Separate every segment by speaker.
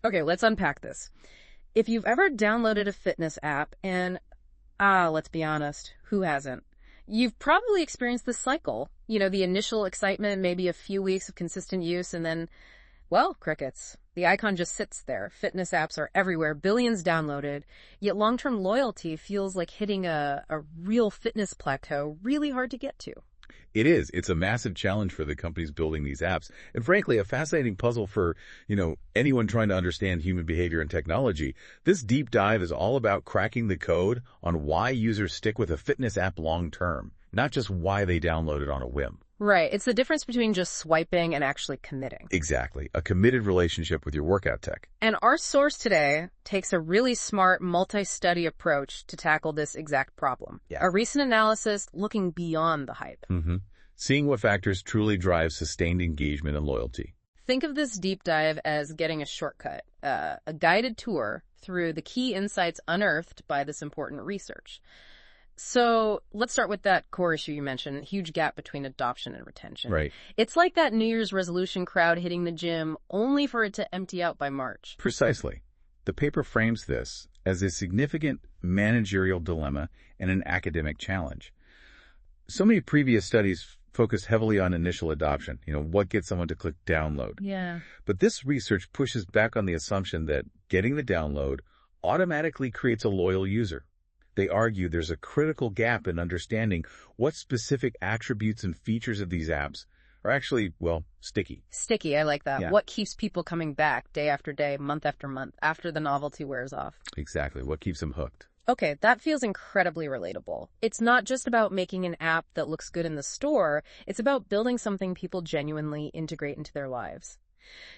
Speaker 1: Okay, let's unpack this. If you've ever downloaded a fitness app let's be honest, who hasn't? You've probably experienced this cycle. You know, the initial excitement, maybe a few weeks of consistent use, and then, well, crickets. The icon just sits there. Fitness apps are everywhere, billions downloaded, yet long-term loyalty feels like hitting a real fitness plateau, really hard to get to.
Speaker 2: It is. It's a massive challenge for the companies building these apps. And frankly, a fascinating puzzle for, anyone trying to understand human behavior and technology. This deep dive is all about cracking the code on why users stick with a fitness app long term, not just why they download it on a whim.
Speaker 1: Right. It's the difference between just swiping and actually committing.
Speaker 2: Exactly. A committed relationship with your workout tech.
Speaker 1: And our source today takes a really smart multi-study approach to tackle this exact problem.
Speaker 2: Yeah.
Speaker 1: A recent analysis looking beyond the hype.
Speaker 2: Seeing what factors truly drive sustained engagement and loyalty.
Speaker 1: Think of this deep dive as getting a shortcut, a guided tour through the key insights unearthed by this important research. So let's start with that core issue you mentioned, huge gap between adoption and retention.
Speaker 2: Right.
Speaker 1: It's like that New Year's resolution crowd hitting the gym only for it to empty out by March.
Speaker 2: Precisely. The paper frames this as a significant managerial dilemma and an academic challenge. So many previous studies focused heavily on initial adoption, what gets someone to click download.
Speaker 1: Yeah.
Speaker 2: But this research pushes back on the assumption that getting the download automatically creates a loyal user. They argue there's a critical gap in understanding what specific attributes and features of these apps are actually, sticky.
Speaker 1: Sticky, I like that.
Speaker 2: Yeah.
Speaker 1: What keeps people coming back day after day, month after month, after the novelty wears off?
Speaker 2: Exactly. What keeps them hooked?
Speaker 1: Okay, that feels incredibly relatable. It's not just about making an app that looks good in the store. It's about building something people genuinely integrate into their lives.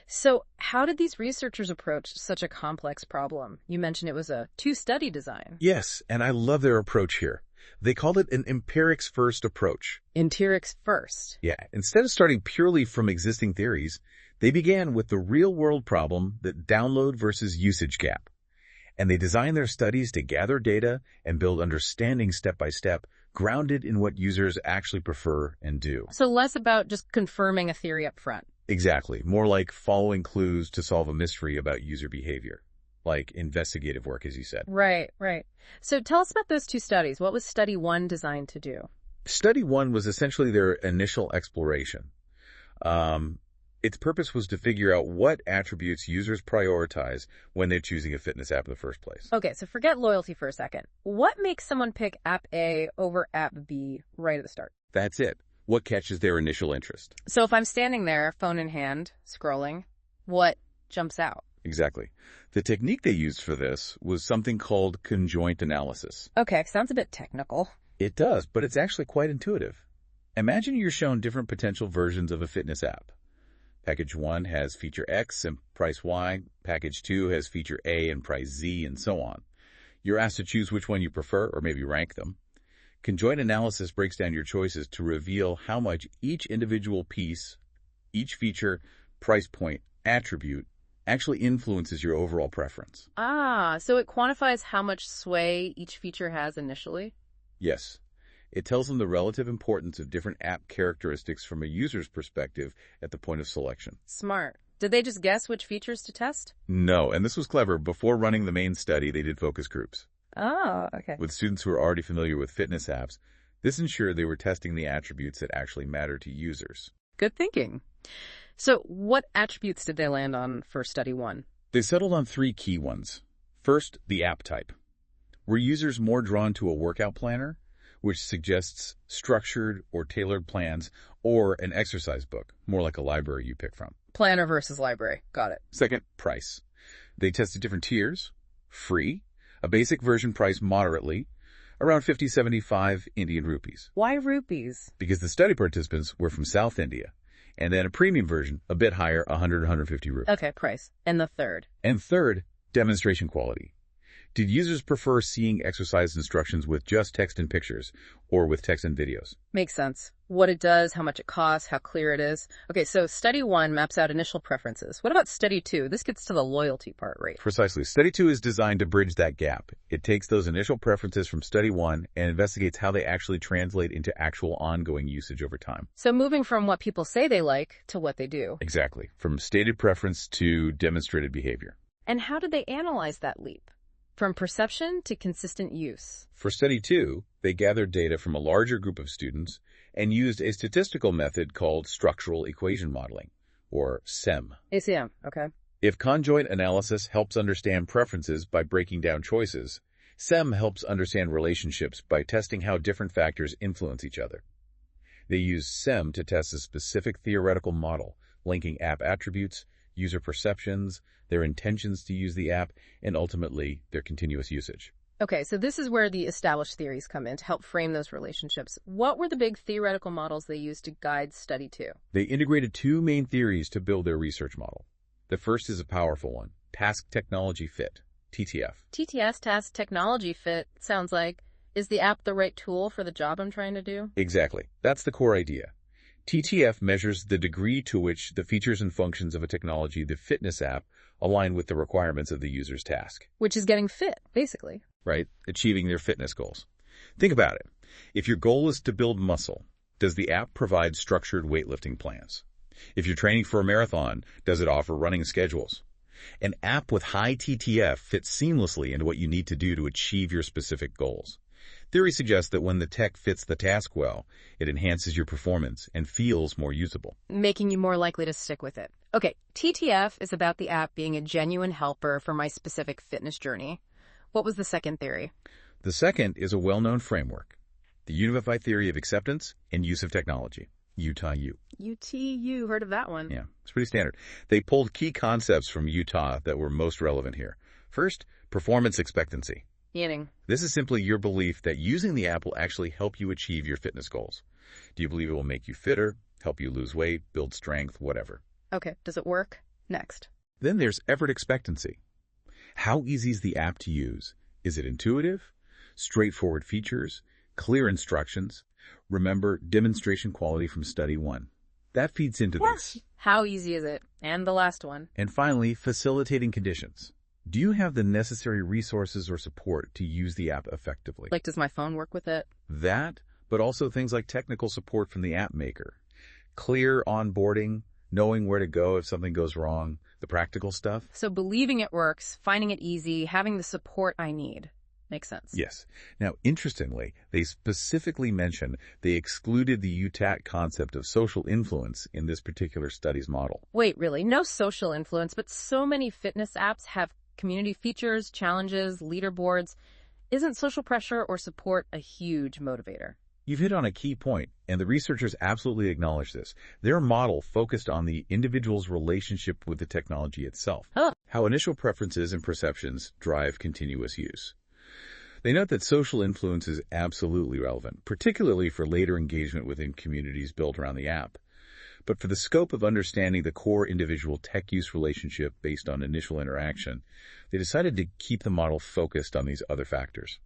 Speaker 1: So how did these researchers approach such a complex problem? You mentioned it was a two-study design.
Speaker 2: Yes, and I love their approach here. They called it an empirics-first approach.
Speaker 1: Empirics first.
Speaker 2: Yeah, instead of starting purely from existing theories, they began with the real-world problem, the download versus usage gap. And they designed their studies to gather data and build understanding step by step, grounded in what users actually prefer and do.
Speaker 1: So less about just confirming a theory up front.
Speaker 2: Exactly. More like following clues to solve a mystery about user behavior. Like investigative work, as you said.
Speaker 1: Right. So tell us about those two studies. What was study one designed to do?
Speaker 2: Study one was essentially their initial exploration. Its purpose was to figure out what attributes users prioritize when they're choosing a fitness app in the first place.
Speaker 1: Okay, so forget loyalty for a second. What makes someone pick app A over app B right at the start?
Speaker 2: That's it. What catches their initial interest?
Speaker 1: So if I'm standing there, phone in hand, scrolling, what jumps out?
Speaker 2: Exactly. The technique they used for this was something called conjoint analysis.
Speaker 1: Okay, sounds a bit technical.
Speaker 2: It does, but it's actually quite intuitive. Imagine you're shown different potential versions of a fitness app. Package 1 has feature X and price Y. Package 2 has feature A and price Z, and so on. You're asked to choose which one you prefer, or maybe rank them. Conjoint analysis breaks down your choices to reveal how much each individual piece, each feature, price point, attribute, actually influences your overall preference.
Speaker 1: So it quantifies how much sway each feature has initially?
Speaker 2: Yes. It tells them the relative importance of different app characteristics from a user's perspective at the point of selection.
Speaker 1: Smart. Did they just guess which features to test?
Speaker 2: No, and this was clever. Before running the main study, they did focus groups.
Speaker 1: Oh, okay.
Speaker 2: With students who are already familiar with fitness apps, this ensured they were testing the attributes that actually matter to users.
Speaker 1: Good thinking. So what attributes did they land on for study one?
Speaker 2: They settled on three key ones. First, the app type. Were users more drawn to a workout planner, which suggests structured or tailored plans, or an exercise book, more like a library you pick from?
Speaker 1: Planner versus library. Got it.
Speaker 2: Second, price. They tested different tiers. Free, a basic version priced moderately, around 50-75 Indian rupees.
Speaker 1: Why rupees?
Speaker 2: Because the study participants were from South India. And then a premium version, a bit higher, 100-150 rupees.
Speaker 1: Okay, price. And the third?
Speaker 2: And third, demonstration quality. Did users prefer seeing exercise instructions with just text and pictures, or with text and videos?
Speaker 1: Makes sense. What it does, how much it costs, how clear it is. Okay, so study one maps out initial preferences. What about study two? This gets to the loyalty part, right?
Speaker 2: Precisely. Study two is designed to bridge that gap. It takes those initial preferences from study one and investigates how they actually translate into actual ongoing usage over time.
Speaker 1: So moving from what people say they like to what they do.
Speaker 2: Exactly. From stated preference to demonstrated behavior.
Speaker 1: And how did they analyze that leap? From perception to consistent use.
Speaker 2: For study 2, they gathered data from a larger group of students and used a statistical method called structural equation modeling, or SEM.
Speaker 1: ACM, okay.
Speaker 2: If conjoint analysis helps understand preferences by breaking down choices, SEM helps understand relationships by testing how different factors influence each other. They use SEM to test a specific theoretical model, linking app attributes, user perceptions, their intentions to use the app, and ultimately, their continuous usage.
Speaker 1: Okay, so this is where the established theories come in to help frame those relationships. What were the big theoretical models they used to guide study 2?
Speaker 2: They integrated 2 main theories to build their research model. The first is a powerful one, Task Technology Fit, TTF.
Speaker 1: TTS, Task Technology Fit, sounds like. Is the app the right tool for the job I'm trying to do?
Speaker 2: Exactly. That's the core idea. TTF measures the degree to which the features and functions of a technology, the fitness app, align with the requirements of the user's task.
Speaker 1: Which is getting fit, basically.
Speaker 2: Right? Achieving their fitness goals. Think about it. If your goal is to build muscle, does the app provide structured weightlifting plans? If you're training for a marathon, does it offer running schedules? An app with high TTF fits seamlessly into what you need to do to achieve your specific goals. Theory suggests that when the tech fits the task well, it enhances your performance and feels more usable,
Speaker 1: making you more likely to stick with it. Okay, TTF is about the app being a genuine helper for my specific fitness journey. What was the second theory?
Speaker 2: The second is a well-known framework, the Unified Theory of Acceptance and Use of Technology, UTAU.
Speaker 1: UTU, heard of that one?
Speaker 2: Yeah, it's pretty standard. They pulled key concepts from Utah that were most relevant here. First, performance expectancy.
Speaker 1: Meaning?
Speaker 2: This is simply your belief that using the app will actually help you achieve your fitness goals. Do you believe it will make you fitter, help you lose weight, build strength, whatever?
Speaker 1: Okay, does it work? Next.
Speaker 2: Then there's effort expectancy. How easy is the app to use? Is it intuitive? Straightforward features? Clear instructions? Remember demonstration quality from study 1. That feeds into this.
Speaker 1: How easy is it? And the last one.
Speaker 2: And finally, facilitating conditions. Do you have the necessary resources or support to use the app effectively?
Speaker 1: Like, does my phone work with it?
Speaker 2: That, but also things like technical support from the app maker. Clear onboarding, knowing where to go if something goes wrong, the practical stuff.
Speaker 1: So believing it works, finding it easy, having the support I need. Makes sense.
Speaker 2: Yes. Now, interestingly, they specifically mention they excluded the UTAT concept of social influence in this particular study's model.
Speaker 1: Wait, really? No social influence, but so many fitness apps have community features, challenges, leaderboards. Isn't social pressure or support a huge motivator?
Speaker 2: You've hit on a key point, and the researchers absolutely acknowledge this. Their model focused on the individual's relationship with the technology itself, how initial preferences and perceptions drive continuous use. They note that social influence is absolutely relevant, particularly for later engagement within communities built around the app. But for the scope of understanding the core individual tech-use relationship based on initial interaction, they decided to keep the model focused on these other factors.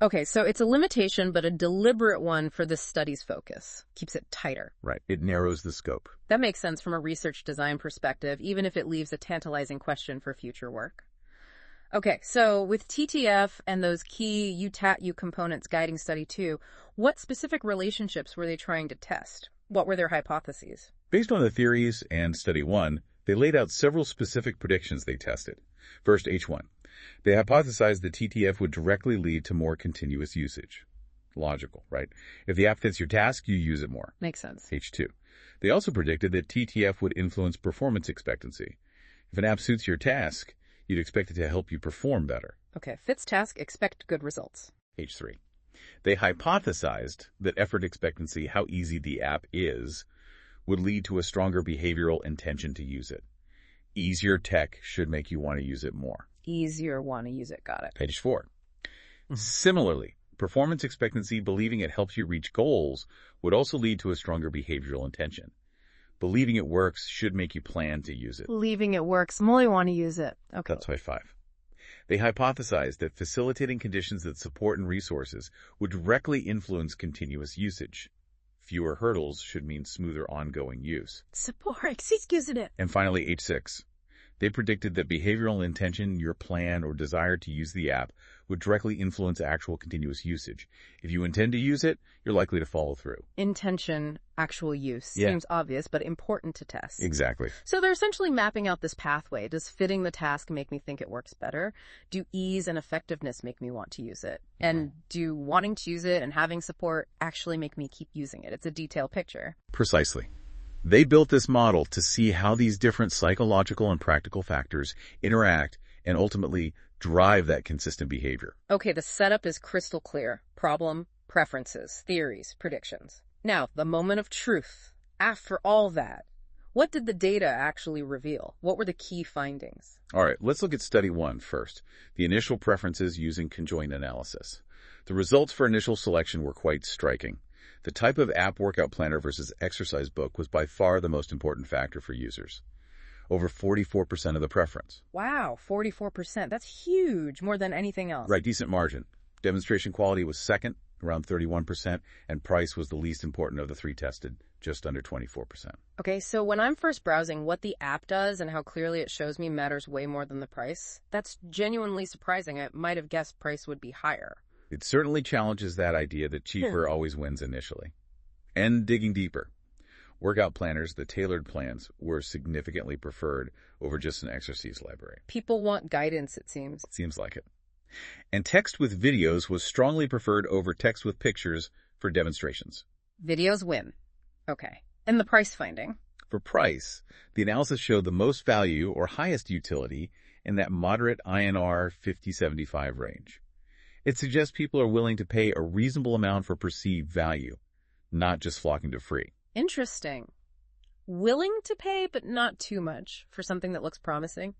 Speaker 1: Okay, so it's a limitation, but a deliberate one for this study's focus. Keeps it tighter.
Speaker 2: Right. It narrows the scope.
Speaker 1: That makes sense from a research design perspective, even if it leaves a tantalizing question for future work. Okay, so with TTF and those key UTAT-U components guiding study 2, what specific relationships were they trying to test? What were their hypotheses?
Speaker 2: Based on the theories and study 1, they laid out several specific predictions they tested. First, H1. They hypothesized that TTF would directly lead to more continuous usage. Logical, right? If the app fits your task, you use it more.
Speaker 1: Makes sense.
Speaker 2: H2. They also predicted that TTF would influence performance expectancy. If an app suits your task, you'd expect it to help you perform better.
Speaker 1: Okay, fits task, expect good results.
Speaker 2: H3. They hypothesized that effort expectancy, how easy the app is, would lead to a stronger behavioral intention to use it. Easier tech should make you want to use it more.
Speaker 1: Easier want to use it, got it.
Speaker 2: H4. Similarly, performance expectancy, believing it helps you reach goals, would also lead to a stronger behavioral intention. Believing it works should make you plan to use it.
Speaker 1: Believing it works, more want to use it. Okay.
Speaker 2: That's H5. They hypothesized that facilitating conditions that support and resources would directly influence continuous usage. Fewer hurdles should mean smoother ongoing use.
Speaker 1: Support, excuse it.
Speaker 2: And finally, H6. They predicted that behavioral intention, your plan, or desire to use the app would directly influence actual continuous usage. If you intend to use it, you're likely to follow through.
Speaker 1: Intention, actual use.
Speaker 2: Yeah.
Speaker 1: Seems obvious, but important to test.
Speaker 2: Exactly.
Speaker 1: So they're essentially mapping out this pathway. Does fitting the task make me think it works better? Do ease and effectiveness make me want to use it? And do wanting to use it and having support actually make me keep using it? It's a detailed picture.
Speaker 2: Precisely. They built this model to see how these different psychological and practical factors interact and ultimately drive that consistent behavior.
Speaker 1: Okay, the setup is crystal clear. Problem, preferences, theories, predictions. Now, the moment of truth. After all that, what did the data actually reveal? What were the key findings?
Speaker 2: All right, let's look at study 1 first, the initial preferences using conjoint analysis. The results for initial selection were quite striking. The type of app workout planner versus exercise book was by far the most important factor for users. Over 44% of the preference.
Speaker 1: Wow, 44%. That's huge, more than anything else.
Speaker 2: Right, decent margin. Demonstration quality was second, around 31%, and price was the least important of the three tested, just under 24%.
Speaker 1: Okay, so when I'm first browsing, what the app does and how clearly it shows me matters way more than the price. That's genuinely surprising. I might have guessed price would be higher.
Speaker 2: It certainly challenges that idea that cheaper always wins initially. And digging deeper. Workout planners, the tailored plans, were significantly preferred over just an exercise library.
Speaker 1: People want guidance, it seems.
Speaker 2: Seems like it. And text with videos was strongly preferred over text with pictures for demonstrations.
Speaker 1: Videos win. Okay. And the price finding?
Speaker 2: For price, the analysis showed the most value or highest utility in that moderate INR 50-75 range. It suggests people are willing to pay a reasonable amount for perceived value, not just flocking to free.
Speaker 1: Interesting. Willing to pay, but not too much for something that looks promising?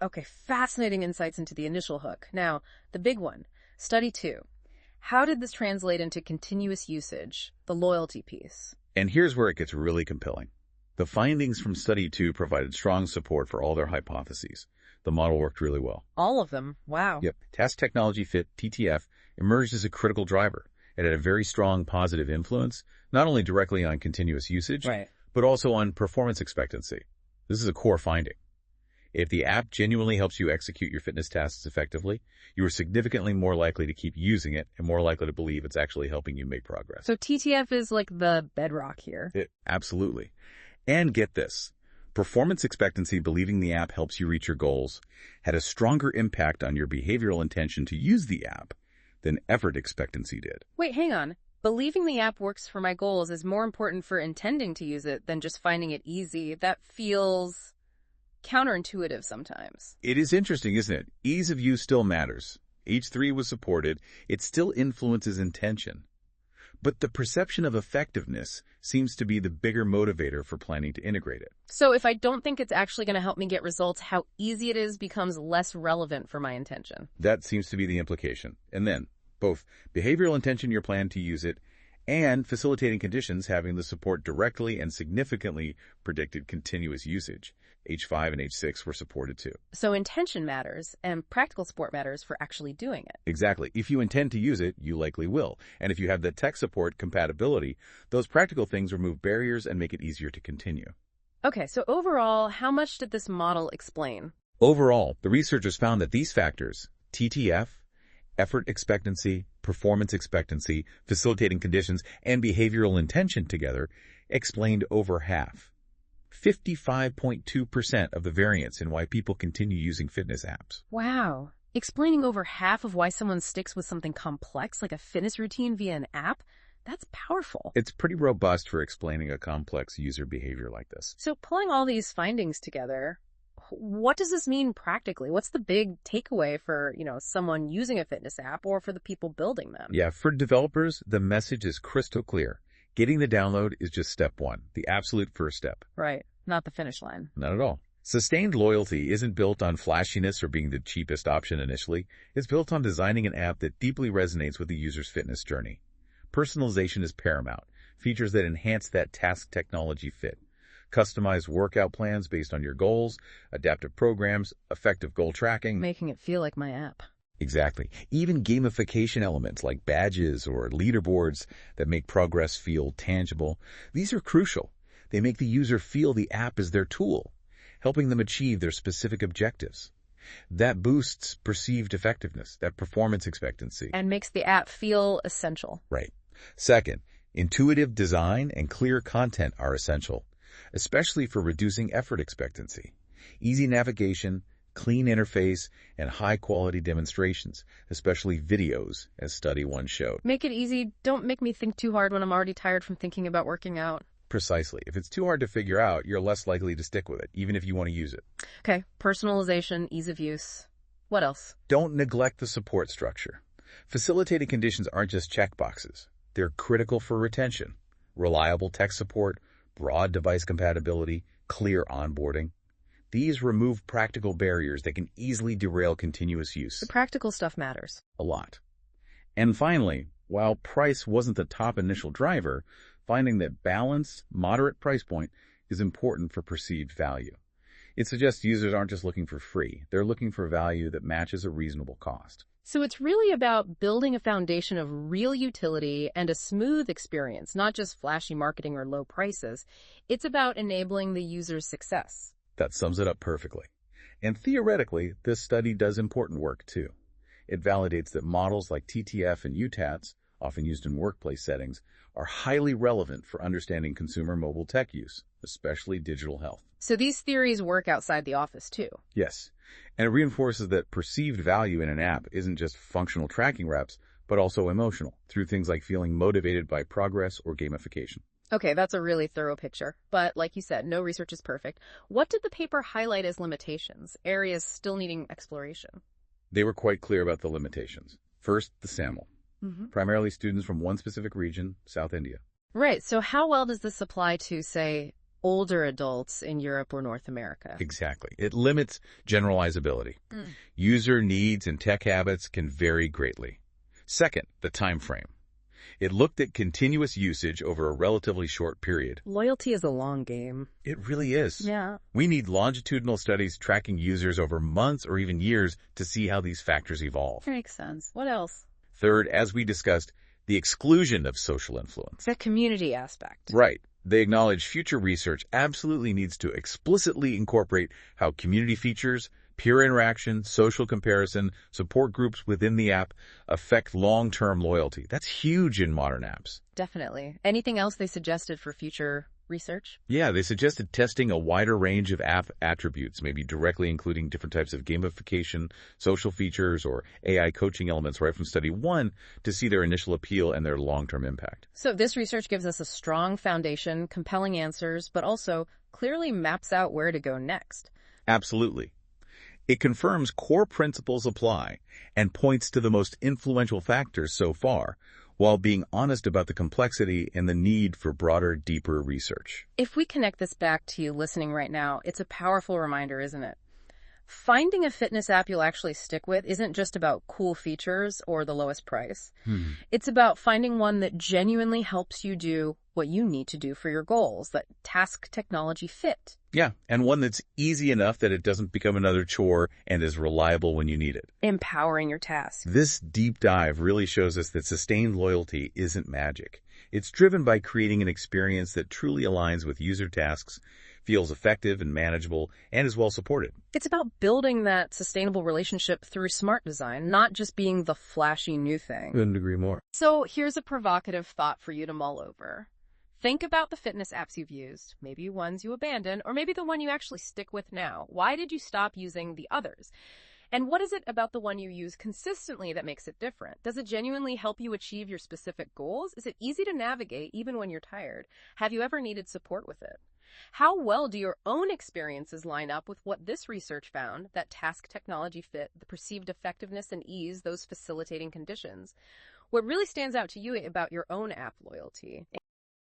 Speaker 1: Okay, fascinating insights into the initial hook. Now, the big one. Study 2. How did this translate into continuous usage, the loyalty piece?
Speaker 2: And here's where it gets really compelling. The findings from Study 2 provided strong support for all their hypotheses. The model worked really well.
Speaker 1: All of them? Wow.
Speaker 2: Yep. Task Technology Fit, TTF, emerged as a critical driver. It had a very strong positive influence, not only directly on continuous usage, but also on performance expectancy. This is a core finding. If the app genuinely helps you execute your fitness tasks effectively, you are significantly more likely to keep using it and more likely to believe it's actually helping you make progress.
Speaker 1: So TTF is like the bedrock here.
Speaker 2: Absolutely. And get this. Performance expectancy, believing the app helps you reach your goals, had a stronger impact on your behavioral intention to use the app than effort expectancy did.
Speaker 1: Wait, hang on. Believing the app works for my goals is more important for intending to use it than just finding it easy. That feels counterintuitive sometimes.
Speaker 2: It is interesting, isn't it? Ease of use still matters. H3 was supported. It still influences intention. But the perception of effectiveness seems to be the bigger motivator for planning to integrate it.
Speaker 1: So if I don't think it's actually going to help me get results, how easy it is becomes less relevant for my intention.
Speaker 2: That seems to be the implication. And then, both behavioral intention, your plan to use it, and facilitating conditions having the support directly and significantly predicted continuous usage. H5 and H6 were supported too.
Speaker 1: So intention matters, and practical support matters for actually doing it.
Speaker 2: Exactly. If you intend to use it, you likely will. And if you have the tech support compatibility, those practical things remove barriers and make it easier to continue.
Speaker 1: Okay, so overall, how much did this model explain?
Speaker 2: Overall, the researchers found that these factors, TTF, effort expectancy, performance expectancy, facilitating conditions, and behavioral intention together, explained over half. 55.2% of the variance in why people continue using fitness apps.
Speaker 1: Wow. Explaining over half of why someone sticks with something complex like a fitness routine via an app? That's powerful.
Speaker 2: It's pretty robust for explaining a complex user behavior like this.
Speaker 1: So pulling all these findings together, what does this mean practically? What's the big takeaway for, someone using a fitness app or for the people building them?
Speaker 2: Yeah, for developers, the message is crystal clear. Getting the download is just step one, the absolute first step.
Speaker 1: Right. Not the finish line.
Speaker 2: Not at all. Sustained loyalty isn't built on flashiness or being the cheapest option initially. It's built on designing an app that deeply resonates with the user's fitness journey. Personalization is paramount. Features that enhance that task technology fit. Customized workout plans based on your goals, adaptive programs, effective goal tracking.
Speaker 1: Making it feel like my app.
Speaker 2: Exactly. Even gamification elements like badges or leaderboards that make progress feel tangible. These are crucial. They make the user feel the app is their tool. helping them achieve their specific objectives. That boosts perceived effectiveness, that performance expectancy.
Speaker 1: And makes the app feel essential.
Speaker 2: Right. Second, intuitive design and clear content are essential, especially for reducing effort expectancy. Easy navigation, clean interface, and high-quality demonstrations, especially videos, as Study 1 showed.
Speaker 1: Make it easy. Don't make me think too hard when I'm already tired from thinking about working out.
Speaker 2: Precisely. If it's too hard to figure out, you're less likely to stick with it, even if you want to use it.
Speaker 1: Okay, personalization, ease of use. What else?
Speaker 2: Don't neglect the support structure. Facilitated conditions aren't just checkboxes. They're critical for retention. Reliable tech support, broad device compatibility, clear onboarding. These remove practical barriers that can easily derail continuous use.
Speaker 1: The practical stuff matters.
Speaker 2: A lot. And finally, while price wasn't the top initial driver, finding that balanced, moderate price point is important for perceived value. It suggests users aren't just looking for free. They're looking for value that matches a reasonable cost.
Speaker 1: So it's really about building a foundation of real utility and a smooth experience, not just flashy marketing or low prices. It's about enabling the user's success.
Speaker 2: That sums it up perfectly. And theoretically, this study does important work too. It validates that models like TTF and UTATs, often used in workplace settings, are highly relevant for understanding consumer mobile tech use, especially digital health.
Speaker 1: So these theories work outside the office too.
Speaker 2: Yes, and it reinforces that perceived value in an app isn't just functional tracking reps, but also emotional, through things like feeling motivated by progress or gamification.
Speaker 1: Okay, that's a really thorough picture. But like you said, no research is perfect. What did the paper highlight as limitations, areas still needing exploration?
Speaker 2: They were quite clear about the limitations. First, the sample. Primarily students from one specific region, South India.
Speaker 1: Right, so how well does this apply to, say, older adults in Europe or North America?
Speaker 2: Exactly. It limits generalizability. User needs and tech habits can vary greatly. Second, the time frame. It looked at continuous usage over a relatively short period.
Speaker 1: Loyalty is a long game.
Speaker 2: It really is.
Speaker 1: Yeah.
Speaker 2: We need longitudinal studies tracking users over months or even years to see how these factors evolve.
Speaker 1: Makes sense. What else?
Speaker 2: Third, as we discussed, the exclusion of social influence.
Speaker 1: The community aspect.
Speaker 2: Right. They acknowledge future research absolutely needs to explicitly incorporate how community features, peer interaction, social comparison, support groups within the app affect long-term loyalty. That's huge in modern apps.
Speaker 1: Definitely. Anything else they suggested for future research?
Speaker 2: Yeah, they suggested testing a wider range of app attributes, maybe directly including different types of gamification, social features, or AI coaching elements right from Study 1 to see their initial appeal and their long-term impact.
Speaker 1: So this research gives us a strong foundation, compelling answers, but also clearly maps out where to go next.
Speaker 2: Absolutely. It confirms core principles apply and points to the most influential factors so far, while being honest about the complexity and the need for broader, deeper research.
Speaker 1: If we connect this back to you listening right now, it's a powerful reminder, isn't it? Finding a fitness app you'll actually stick with isn't just about cool features or the lowest price. It's about finding one that genuinely helps you do what you need to do for your goals, that task technology fit.
Speaker 2: Yeah, and one that's easy enough that it doesn't become another chore and is reliable when you need it.
Speaker 1: Empowering your task.
Speaker 2: This deep dive really shows us that sustained loyalty isn't magic. It's driven by creating an experience that truly aligns with user tasks, feels effective and manageable, and is well supported.
Speaker 1: It's about building that sustainable relationship through smart design, not just being the flashy new thing.
Speaker 2: Couldn't agree more.
Speaker 1: So here's a provocative thought for you to mull over. Think about the fitness apps you've used, maybe ones you abandoned, or maybe the one you actually stick with now. Why did you stop using the others? And what is it about the one you use consistently that makes it different? Does it genuinely help you achieve your specific goals? Is it easy to navigate even when you're tired? Have you ever needed support with it? How well do your own experiences line up with what this research found, that task technology fit, the perceived effectiveness and ease, those facilitating conditions? What really stands out to you about your own app loyalty?